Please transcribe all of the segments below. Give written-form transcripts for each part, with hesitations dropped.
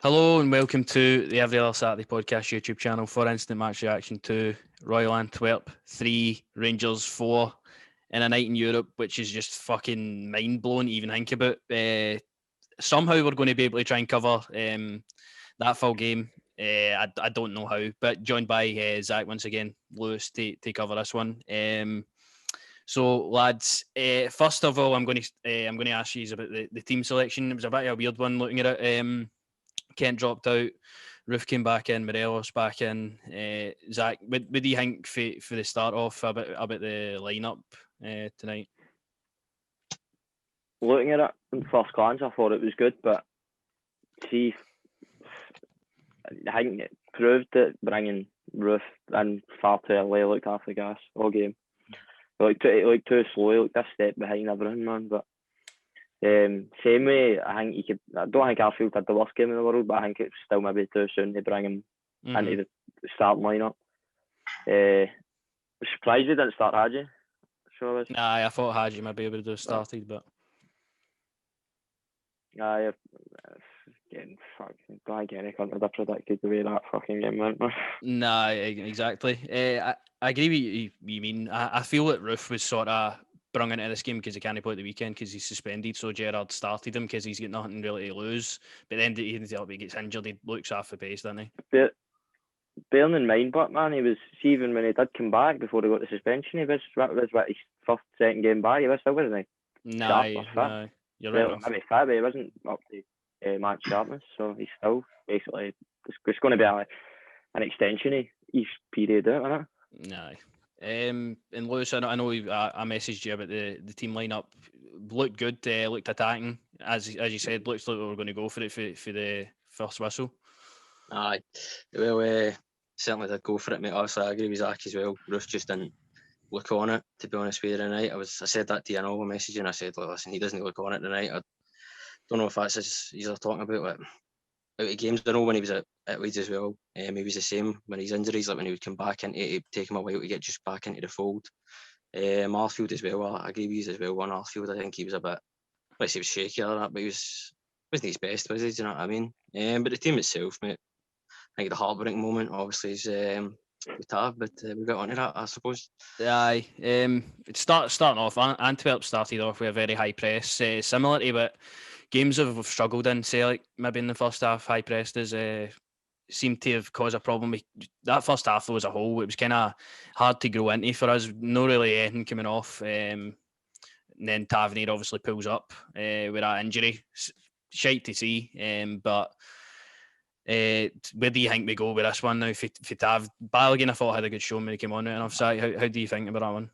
Hello and welcome to the Every Other Saturday podcast YouTube channel for instant match reaction to Royal Antwerp 3, Rangers 4 in a night in Europe, which is just fucking mind-blowing to even think about. Somehow we're going to be able to try and cover that full game. I don't know how, but joined by Zach once again, Lewis to cover this one. So lads, first of all, I'm going to ask you about the team selection. It was a bit of a weird one looking at it. Kent dropped out, Roof came back in, Morelos back in. Zach, what do you think for the start off about the lineup tonight? Looking at it in first glance, I thought it was good, but see, I think it proved that bringing Roof in far too early looked half the gas all game. It looked too slow, it looked a step behind everything, man. But same way, I think you could. I don't think Arfield had the worst game in the world, but I think it's still maybe too soon to bring him into the starting lineup. I was surprised we didn't start Hadji. So I thought Hadji might be able to have started, but getting fucking don't think any country would have predicted the way that fucking game went. Nah, exactly. I agree with you mean. I feel that Roof was sort of brung into this game because he can't play at the weekend because he's suspended. So Gerrard started him because he's got nothing really to lose. But then he gets injured, he looks off the pace, doesn't he? But bearing in mind, but man, he was even when he did come back before he got the suspension, he was his first, second game back. He was still, wasn't he? No, you're right. Maybe fit, but he wasn't up to match sharpness. So he's still basically it's going to be an extension of each period out, isn't it? No. And Lewis, I know I messaged you about the team lineup. Looked good, looked attacking. As you said, looks like we were going to go for it for the first whistle. Aye, well, certainly did go for it, mate. Obviously, I agree with Zach as well. Roof just didn't look on it, to be honest with you, tonight. I said that to you in all my messaging. I said, listen, he doesn't look on it tonight. I don't know if that's he's talking about out of games. I know when he was at Leeds as well, he was the same when his injuries, like when he would come back into it, take him a while to get just back into the fold. Arfield as well, I agree with you as well. On Arfield, I think he was a bit, let's say he was shaky or that, but wasn't his best, was he? Do you know what I mean? But the team itself, mate, I think the heartbreaking moment obviously is with Tav, but we'll get on to that, I suppose. Aye. Starting off, Antwerp started off with a very high press, similar to what games have struggled in, say, like maybe in the first half, high press seemed to have caused a problem. That first half, though, as a whole, it was kind of hard to grow into for us. No really anything coming off. And then Tavernier obviously pulls up with that injury. Shite to see, but where do you think we go with this one now? For Tav, Balogun, I thought had a good show when he came on right enough. So how do you think about that one?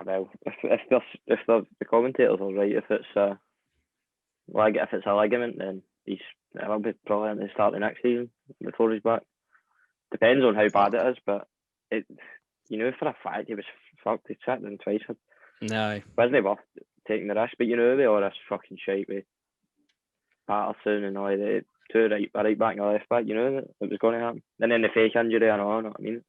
Well, if the commentators are right, if it's a ligament, then he'll be probably in the start of next season before he's back. Depends on how bad it is, but for a fact he was fucked. He sat down twice. No, wasn't worth taking the risk? But they all this fucking shite with Patterson and all that. Two right back and a left back, that it was going to happen. And then the fake injury and all, you know what I mean?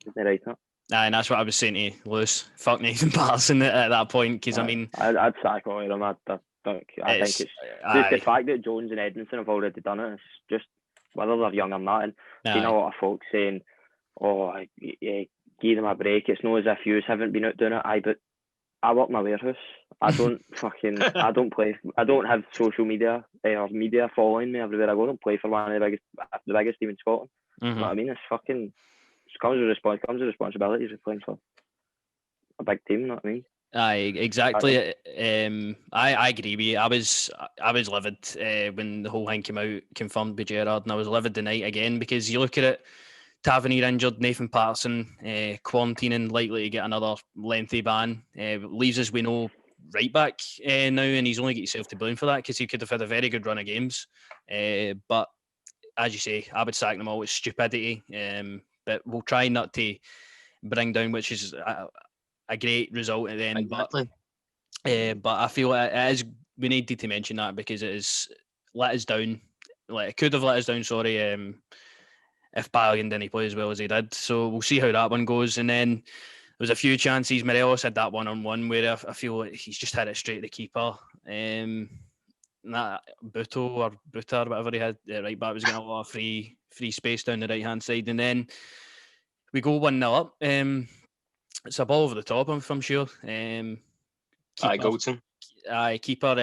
It's right up. And that's what I was saying to Lewis. Fuck Nathan Patterson at that point, because I mean, I'd sack all of them. I think it's just the fact that Jones and Edmondson have already done it. It's just whether they're young or not. And seen a lot of folks saying, give them a break. It's not as if you haven't been out doing it. But I work in a warehouse. I don't I don't play. I don't have social media or media following me everywhere I go. I don't play for one of the biggest team in Scotland. You know what I mean? It's fucking. It comes with responsibilities of playing for a big team. You know what I mean? Aye, exactly. I agree with you. I was livid when the whole thing came out, confirmed by Gerrard, and I was livid tonight again because you look at it. Tavernier injured, Nathan Patterson quarantining, likely to get another lengthy ban. Leaves us with no right back now, and he's only got himself to blame for that because he could have had a very good run of games. But as you say, I would sack them all. It's stupidity. But we'll try not to bring down, which is a great result at the end. Exactly. But I feel it is. We needed to mention that because it has let us down. Like it could have let us down. Sorry. If Balogun didn't play as well as he did. So we'll see how that one goes. And then there was a few chances. Morelos had that one-on-one where I feel like he's just had it straight to the keeper. Buto or Buta or whatever he had right back was getting a lot of free space down the right hand side, and then we go 1-0 up. It's a ball over the top, I'm sure. Goldson. Keeper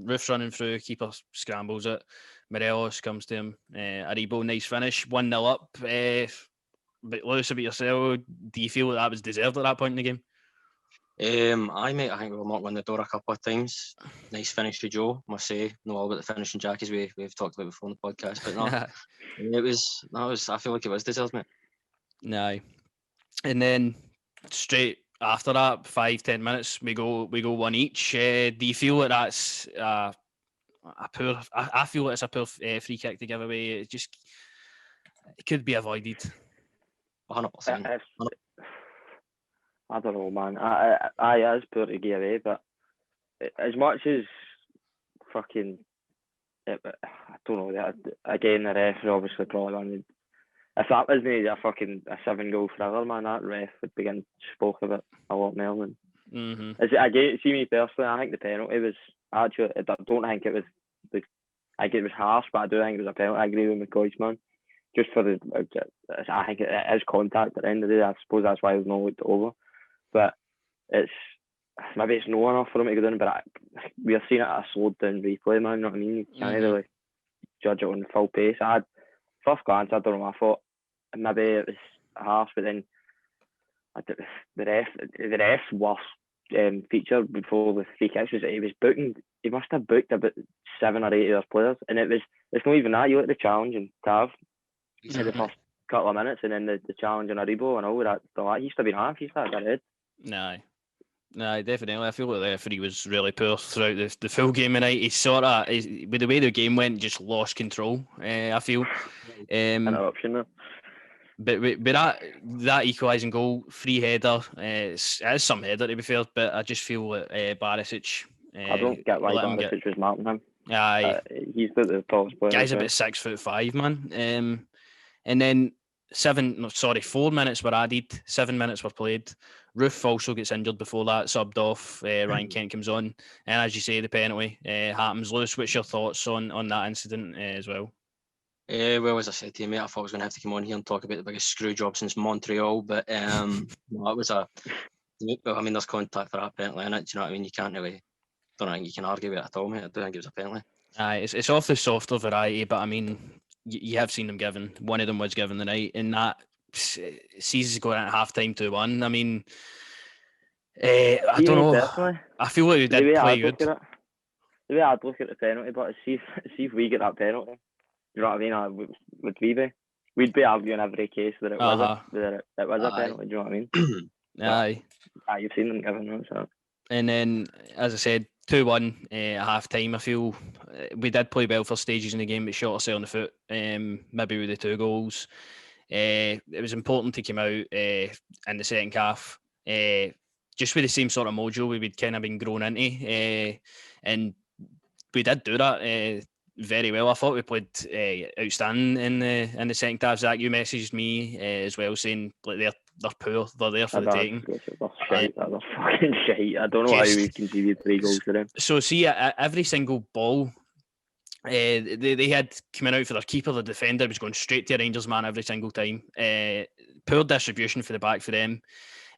Roof's running through, keeper scrambles it. Morelos comes to him. Aribo, nice finish. 1-0 up. But Lewis, about yourself, do you feel that was deserved at that point in the game? I think we were knocking on the door a couple of times. Nice finish to Joe, must say. Know all about the finishing Jack as we've talked about before on the podcast, but no, I feel like it was deserved, mate. No. And then straight after that, 5-10 minutes, we go one each. Do you feel that that's a poor? I feel it's a poor free kick to give away. It could be avoided. 100%. I don't know, man. I is poor to give away, but as much as fucking, I don't know. Again, the ref obviously probably wanted. If that wasn't a 7-goal thriller, man, that ref would begin spoke of it a lot more than. Mm-hmm. See me personally, I think the penalty was actually. I don't think it was. I think it was harsh, but I do think it was a penalty. I agree with McCoy's, man. Just for I think it is contact at the end of the day. I suppose that's why it was not looked over. But maybe it's no enough for him to go down. But we are seeing it at a slowed down replay, man. You know what I mean? You can't really judge it on full pace. First glance, I don't know. I thought maybe it was harsh, but then the ref's worst feature before the free kicks was that he was booking. He must have booked about 7 or 8 of his players, and it's not even that. You look at the challenge and Tav in the first couple of minutes, and then the challenge on Aribo and all that. He used to be half. He started that head. No, definitely. I feel like the referee was really poor throughout the full game tonight. He with the way the game went, just lost control. I feel. Interruption there. But with that equalising goal, free header, it is some header to be fair, but I just feel that Barisic. I don't get why Barisic was marking him. Aye, he's the tallest player. Guy's about 6'5", man. And then 4 minutes were added, 7 minutes were played. Roof also gets injured before that, subbed off. Ryan Kent comes on, and as you say, the penalty happens. Lewis, what's your thoughts on that incident as well? Well, as I said to you, mate, I thought I was going to have to come on here and talk about the biggest screw job since Montreal, but no, it was there's contact for that penalty in it. Do you know what I mean? You can't really, don't think you can argue with it at all, mate. I don't think it was a penalty. It's off the softer variety, but I mean, you have seen them given. One of them was given the night, and that sees going at half time 2-1. I mean, I don't know. Personally, I feel like we did play good. The way I'd look at the penalty, but see if we get that penalty. You know what I mean? Would we be? We'd be arguing every case that it was a penalty. Do you know what I mean? Aye. You've seen them given those. So. And then, as I said, 2-1 at half time. I feel we did play well for stages in the game, but shot ourselves on the foot. Maybe with the 2 goals. It was important to come out in the second half, just with the same sort of mojo we'd kind of been grown into, and we did do that very well. I thought we played outstanding in the second half. Zach, you messaged me as well saying like they're poor, they're there for the taking. They're fucking shite. I don't know how we conceded 3 goals to them. So see, every single ball. They had coming out for their keeper, the defender was going straight to a Rangers man every single time. Poor distribution for the back for them,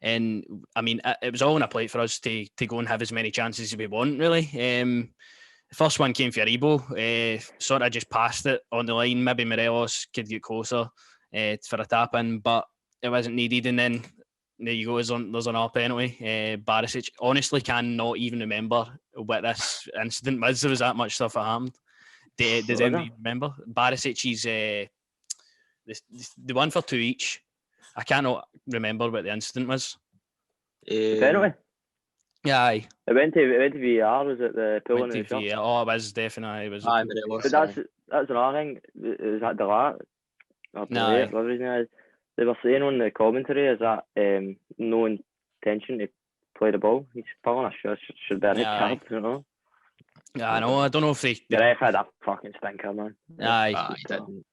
and I mean it was all on a plate for us to go and have as many chances as we want. Really, the first one came for Aribo, sort of just passed it on the line. Maybe Morelos could get closer for a tap in, but it wasn't needed. And then there you go. There's another penalty. Barisic honestly cannot even remember what this incident was. There was that much stuff that happened. Does anybody remember? Barisic's the one for 2 each. I cannot remember what the incident was. The penalty? Yeah, aye. It went to VAR, was it the pulling of the shot? Oh, it was definitely. It was. But that's another thing. Is that Delat? No. They were saying on the commentary is that no intention to play the ball. He's pulling a shot. Should be a red card, you know. Yeah, I know. I don't know if they. The ref had a fucking stinker, man. Aye, he didn't.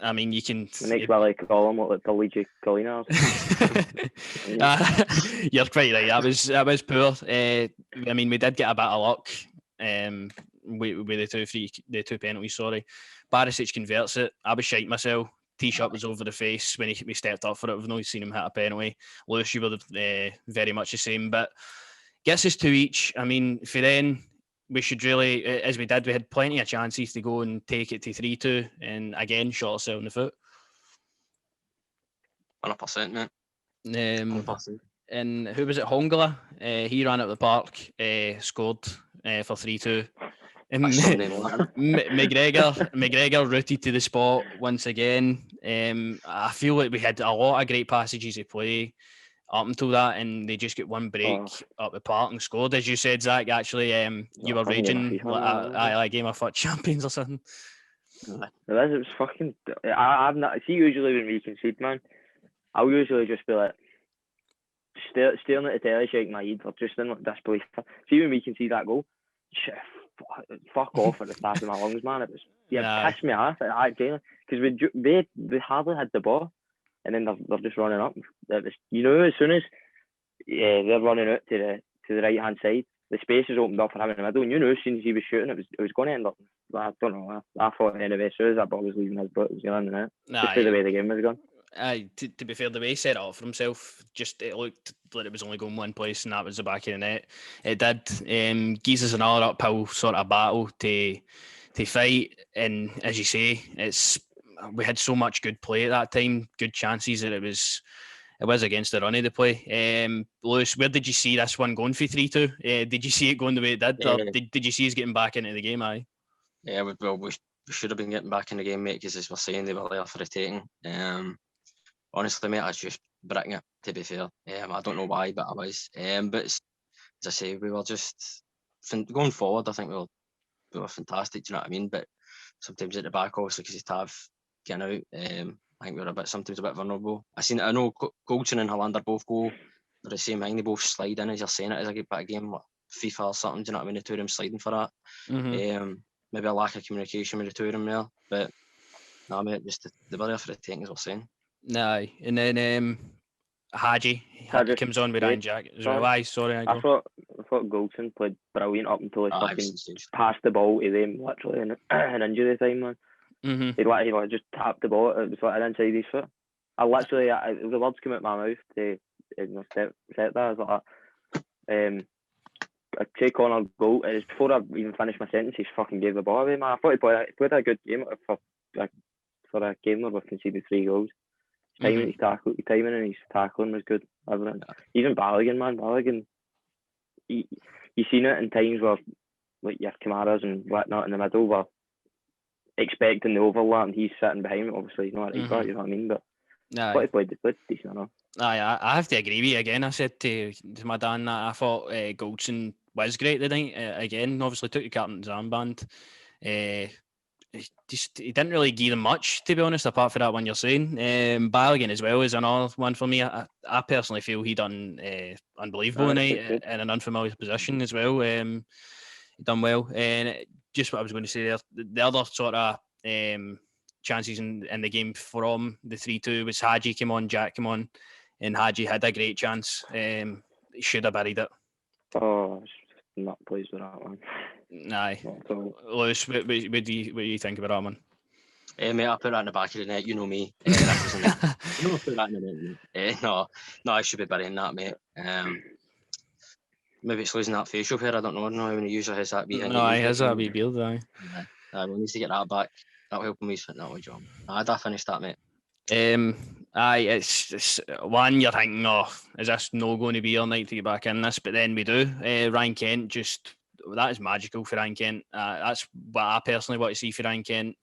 I mean, you can. It makes Willie call him like the Luigi Collina. You're quite right. That was poor. I mean, we did get a bit of luck. with the two penalties. Sorry, Barisic converts it. I was shite myself. T-shirt was over the face when we stepped up for it. We've not seen him hit a penalty. Lewis, you were very much the same, but gets us 2 each. I mean, for then we should really, as we did, we had plenty of chances to go and take it to 3-2, and again shot ourselves in the foot. 100%, mate. 100%. And who was it? Hongla. He ran up the park, scored for 3-2. And McGregor rooted to the spot once again. I feel like we had a lot of great passages of play up until that, and they just get one break up the park and scored. As you said, Zach, actually, you were raging like Game of Foot Champions or something. It was fucking. I've not. See, usually when we concede, man, I'll usually just be like staring at the telly, shaking my head, or just in like disbelief. See, when we concede that goal, shit, fuck off at the top of my lungs, man. It was pissed me off because they hardly had the ball, and then they're just running up. It was, as soon as they're running out to the right hand side, the space is opened up for him in the middle, and as soon as he was shooting, it was going to end up. I don't know. I thought anyway, as soon as that ball was leaving his butt, it was going to end the net. Just the way the game was going. To be fair, the way he set it up for himself, it looked like it was only going one place, and that was the back of the net. It did. Gives us another uphill sort of battle to fight, and as you say, we had so much good play at that time, good chances that it was against the run of the play. Lewis, where did you see this one going for 3-2? Did you see it going the way it did, or did you see us getting back into the game? Yeah, we should have been getting back in the game, mate, because as we're saying, they were there for the taking. Honestly, mate, I was just bricking it, to be fair. I don't know why, but I was. But as I say, we were just going forward. I think we were fantastic. Do you know what I mean? But sometimes at the back, also because Tav getting out, I think we were sometimes a bit vulnerable. I know Goldson and Hollander both go for the same thing. They both slide in, as you're saying it, as a game like FIFA or something. Do you know what I mean? The two of them sliding for that. Mm-hmm. Maybe a lack of communication with the two of them there, but no, mate, just they were there for the taking, as we're saying. No, and then Hadji comes on with Ryan Jack as well. Sorry, I thought Goldson played brilliant up until he fucking passed the ball to them literally in injury time, man. Mm-hmm. He just tapped the ball. It was like inside his foot. The words came out my mouth to set that. I was like, I take on a goal. It was before I even finished my sentence. He fucking gave the ball away, man. I thought he played a good game for a game where we've conceded 3 goals. His timing and his tackling was good. Even Balogun, man. Balogun, you seen it in times where like your Kamaras and whatnot in the middle were expecting the overlap, and he's sitting behind it. Obviously, he's not right back, you know what I mean? But he played decent enough. I have to agree with you again. I said to my Dan that I thought Goldson was great tonight. Again, obviously took the captain's armband. He didn't really give them much, to be honest, apart from that one you're saying. Balogun as well is another one for me. I personally feel he done unbelievable tonight in an unfamiliar position as well. He done well. And just what I was going to say there, the other sort of chances in the game from the 3-2 was Hadji came on, Jack came on, and Hadji had a great chance. He should have buried it. Oh, I'm not pleased with that one. Aye. Lewis, what do you think about that one? Mate, I put that in the back of the net. You know me. I put that in the net. No, I should be burying that, mate. Maybe it's losing that facial hair. I don't know. When he usually has that wee thing. No, he has that wee beard, aye. We need to get that back. That'll help him. He's fitting that way, John. I'd have finished that, mate. Aye, it's one you're thinking, is this no going to be our night to get back in this? But then we do. Ryan Kent, that is magical for Ryan Kent. That's what I personally want to see for Ryan Kent.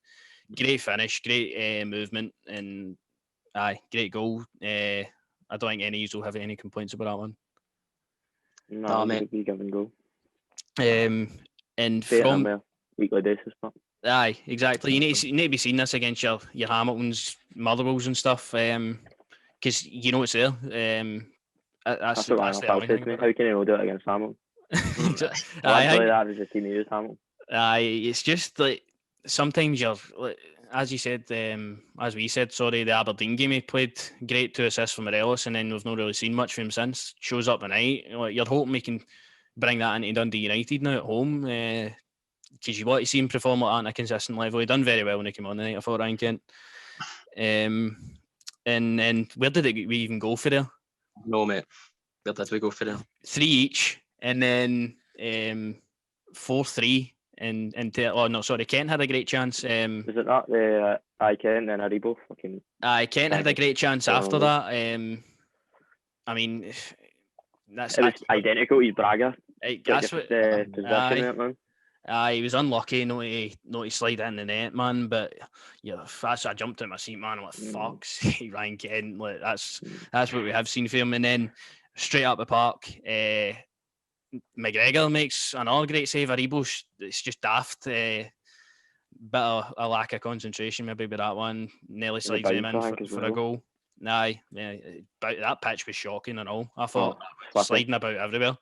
Great finish, great movement, and great goal. I don't think any of you will have any complaints about that one. No, mate. Give and go. And from weekly basis, but. Aye, exactly. You need to be seeing this against your Hamiltons, Motherwells and stuff, because you know it's there. That's the only thing. How can you not do it against Hamilton? That was the team used Hamilton. Aye, it's just like sometimes you're, like, as you said, as we said, sorry, the Aberdeen game he played great, 2 assists from Morelos, and then we've not really seen much from him since. Shows up tonight. Like, you're hoping we can bring that into Dundee United now at home. because you want to see him perform like that on a consistent level. He done very well when he came on the night, I thought, Ryan Kent. And then where did we even go for there? No, mate. Where did we go for there? 3 each, and then 4-3. Kent had a great chance. Was it that the Kent and Aribo fucking? Kent had a great chance after that. I mean, that's it was identical to Braga. That's what. Man. He was unlucky not to slide in the net, man. But yeah, I jumped in my seat, man. I'm like, fuck's sake, Ryan Kent. Like, that's what we have seen for him. And then straight up the park, McGregor makes another great save. Aribo, it's just daft. Bit of a lack of concentration maybe with that one. Nearly slides him in for a goal. Aye, yeah, that pitch was shocking and all. I thought sliding about everywhere.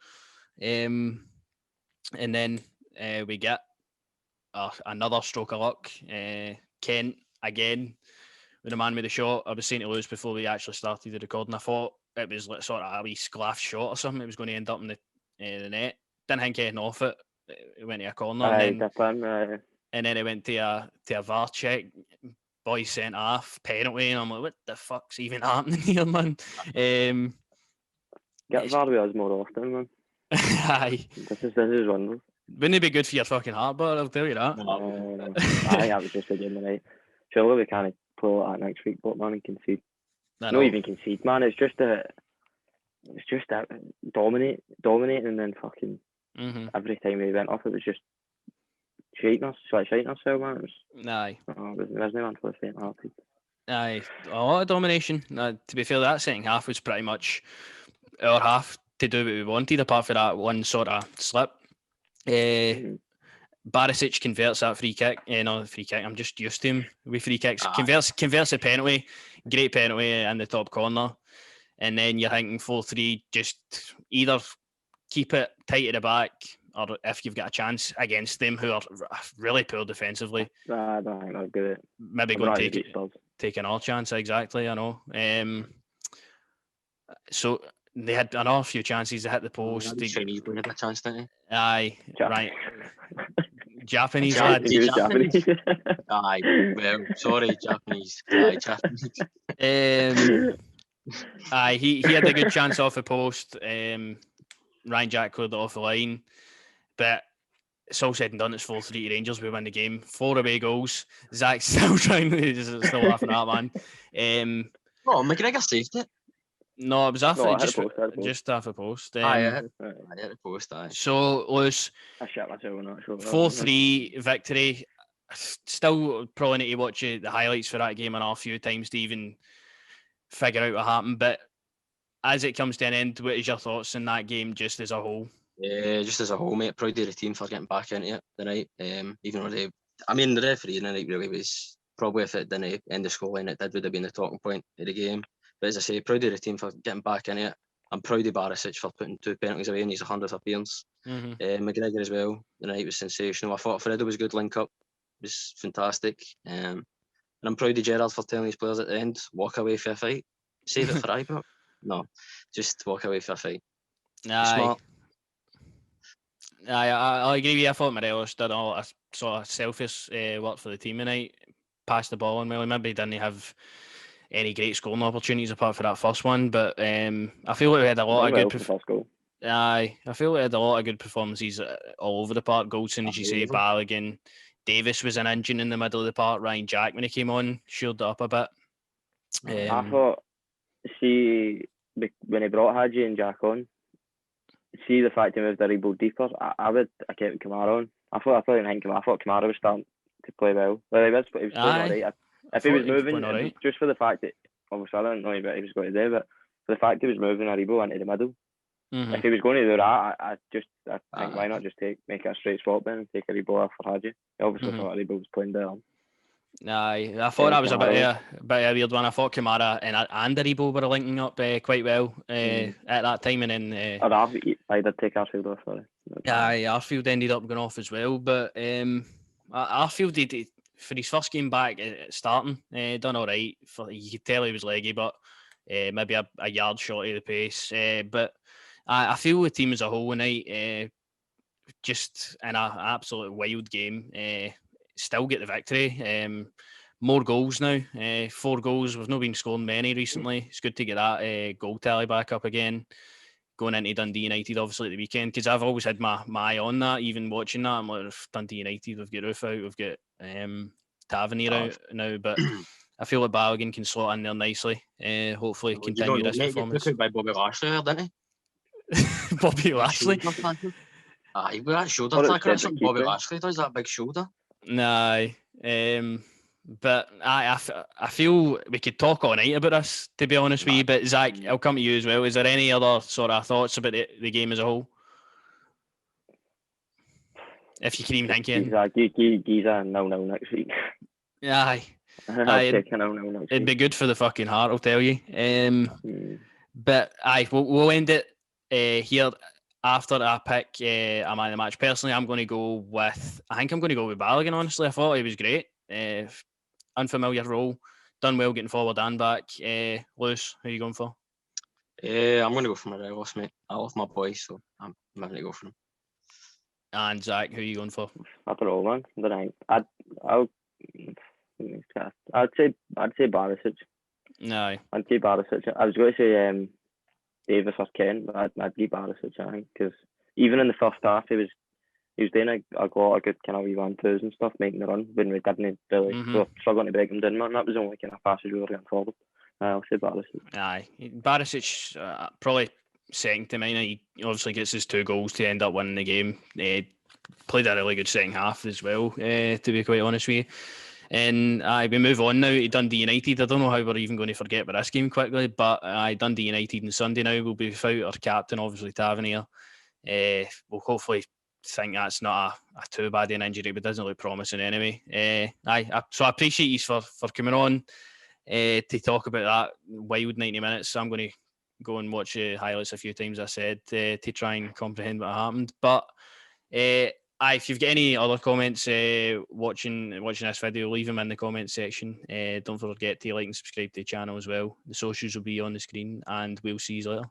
And then we get another stroke of luck. Kent again with the man with the shot. I was saying to Lewis before we actually started the recording, I thought it was like sort of a wee sclaff shot or something. It was going to end up in the net. Didn't think anything off it. It went to a corner. And then it went to a VAR check. Boy sent off, penalty, and I'm like, what the fuck's even happening here, man? Get VAR with us more often, man. Aye. This is wonderful. Wouldn't it be good for your fucking heart, but I'll tell you that. I think that was just a game tonight. Surely we can't pull that next week, but man, and concede. Not even concede, man. It's just that dominate, and then fucking every time we went off, it was just shitting us, so man. It was, aye. There's no man for the faint hearted. Aye, a lot of domination. To be fair, that second half was pretty much our half to do what we wanted, apart from that one sort of slip. Barisic converts that free kick. Free kick. I'm just used to him with free kicks. Converts a penalty. Great penalty in the top corner. And then you're thinking 4-3, just either keep it tight at the back, or if you've got a chance against them, who are really poor defensively, I don't think they're good. Maybe go and take another chance. Exactly, I know. So they had another few chances to hit the post. Chinese boy had a chance, didn't he? Aye, right. Japanese lad. Japanese. Aye, well, sorry, Japanese. Aye, Japanese. Aye, he had a good chance off the post. Ryan Jack cleared it off the line, but it's all said and done. It's 4-3 Rangers. We win the game. 4 away goals. Zach's still trying to still laughing at that, man. McGregor saved it. No, it was after just after post. I hit the post. Aye. So Lewis, I shot myself on that shot. 4-3 victory. Still probably need to watch the highlights for that game a few times to even figure out what happened. But as it comes to an end, what is your thoughts on that game just as a whole? Yeah, just as a whole, mate. Proud of the team for getting back into it tonight. Even though the referee tonight really was probably, if it didn't end the scoreline, it would have been the talking point of the game. But as I say, proud of the team for getting back into it. I'm proud of Barisic for putting 2 penalties away in his 100th appearance. McGregor as well. The night was sensational. I thought Fredo was a good link up. It was fantastic. And I'm proud of Gerrard for telling his players at the end, walk away for a fight. Save it for Ibrox. No, just walk away for a fight. Smart. I agree with you. I thought Morelos did all a sort of selfish work for the team tonight. Passed the ball on well. Maybe he didn't have any great scoring opportunities apart from that first one, but I feel like we had a lot of good. I feel like we had a lot of good performances all over the park. Goldson, as you say, Balogun, Davis was an engine in the middle of the park. Ryan Jack, when he came on, shored it up a bit. I thought, when he brought Hadji and Jack on, the fact he moved Aribo deeper, I kept Kamara on. I thought Kamara was starting to play well. Well, he was playing alright. If he was moving, just for the fact that, obviously I don't know what he was going to do, but for the fact he was moving Aribo into the middle, if he was going to do that, I think why not just make it a straight swap then and take Aribo off for Hadji. I obviously thought Aribo was playing better. Aye, I thought that was a bit of a weird one. I thought Kamara and Aribo were linking up quite well at that time, and then I did take Arfield off. Sorry. Aye, Arfield ended up going off as well, but Arfield did for his first game back starting, done all right. You could tell he was leggy, but maybe a yard short of the pace. But I feel the team as a whole tonight just in an absolute wild game, still get the victory. More goals now, 4 goals. We've not been scoring many recently. It's good to get that goal tally back up again. Going into Dundee United, obviously, at the weekend, because I've always had my eye on that, even watching that. I'm like, if Dundee United, we've got Roof out, we've got Tavernier out now, but I feel like Balogun can slot in there nicely. Hopefully, You don't continue know, this mate. Get performance. took out by Bobby Lashley there, didn't he? Bobby Lashley. Shoulder tackle. Aye, with that shoulder Or it's tackle, that's Cedric something Bobby Keeper. Lashley does, that big shoulder. Nah, but I feel we could talk all night about this, to be honest with you. But Zach, I'll come to you as well. Is there any other sort of thoughts about the game as a whole? If you can even think in. Giza 0-0 next week. Aye. I'll take a 0-0 next It'd week. be good for the fucking heart, I'll tell you. But aye, we'll end it here after I pick a man of the match. Personally, I'm going to go with. I think I'm going to go with Balogun. Honestly, I thought he was great. Unfamiliar role, done well getting forward and back. Lewis, who are you going for? I'm going to go for Morelos, mate. I love my boy, so I'm going to go for him. And Zach, who are you going for? I don't know, man. But I'd say Barisic. No. I'd say Barisic. I was going to say Davis or Ken, but I'd give Barisic, I think, because even in the first half, he was doing a lot of good kind of wee 1-2s and stuff, making the run when we didn't really. We were struggling to break him down, man. That was the only kind of passage we were getting forward. I'll say Barisic. Aye, Barisic probably second to mine. He obviously gets his 2 goals to end up winning the game. Played a really good second half as well, to be quite honest with you. And we move on now to Dundee United. I don't know how we're even going to forget about this game quickly, but Dundee United on Sunday now will be without our captain, obviously Tavernier. We'll hopefully think that's not a too bad an injury, but doesn't look promising anyway. So I appreciate you for coming on to talk about that wild 90 minutes. So I'm going to go and watch highlights a few times, I said, to try and comprehend what happened. But if you've got any other comments watching this video, leave them in the comments section. Don't forget to like and subscribe to the channel as well. The socials will be on the screen, and we'll see you later.